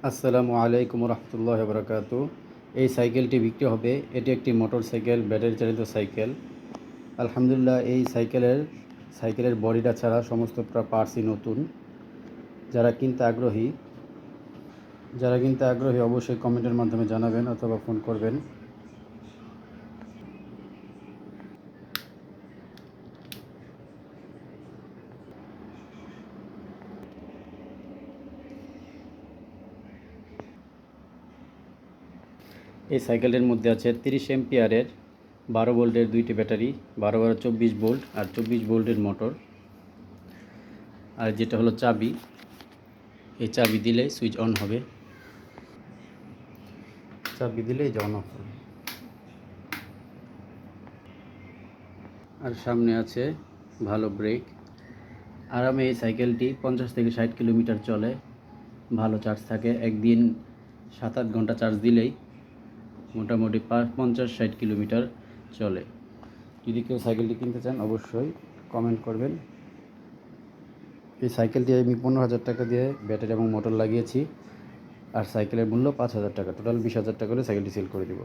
আসসালামু আলাইকুম রহমতুল্লাহ বরকাতু। এই সাইকেলটি বিক্রি হবে। এটি একটি মোটর সাইকেল, ব্যাটারি চালিত সাইকেল। আলহামদুলিল্লাহ, এই সাইকেলের বডিটা ছাড়া সমস্ত পার্টসই নতুন। যারা কিনতে আগ্রহী অবশ্যই কমেন্টের মাধ্যমে জানাবেন অথবা ফোন করবেন। এই সাইকেলটির মধ্যে আছে 30 এম্পিয়ারের 12 ভোল্টের দুইটি ব্যাটারি, 12 24 ভোল্ট আর 24 ভোল্টের মোটর। আর যেটা হলো চাবি, এই চাবি দিলে সুইচ অন হবে, চাবি দিলেই যে অন অফ হবে। আর সামনে আছে ভালো ব্রেক। আরামে এই সাইকেলটি 50 থেকে 60 কিলোমিটার চলে। ভালো চার্জ থাকে, একদিন 7-8 ঘন্টা চার্জ দিলেই মোটামুটি 50-60 কিলোমিটার চলে। যদি কেউ সাইকেলটি কিনতে চান অবশ্যই কমেন্ট করবেন। এই সাইকেলটি আমি 15,000 টাকা দিয়ে ব্যাটারি এবং মোটর লাগিয়েছি। আর সাইকেলের মূল্য 5,000 টাকা, টোটাল 20,000 টাকা করে সাইকেলটি সেল করে দেব।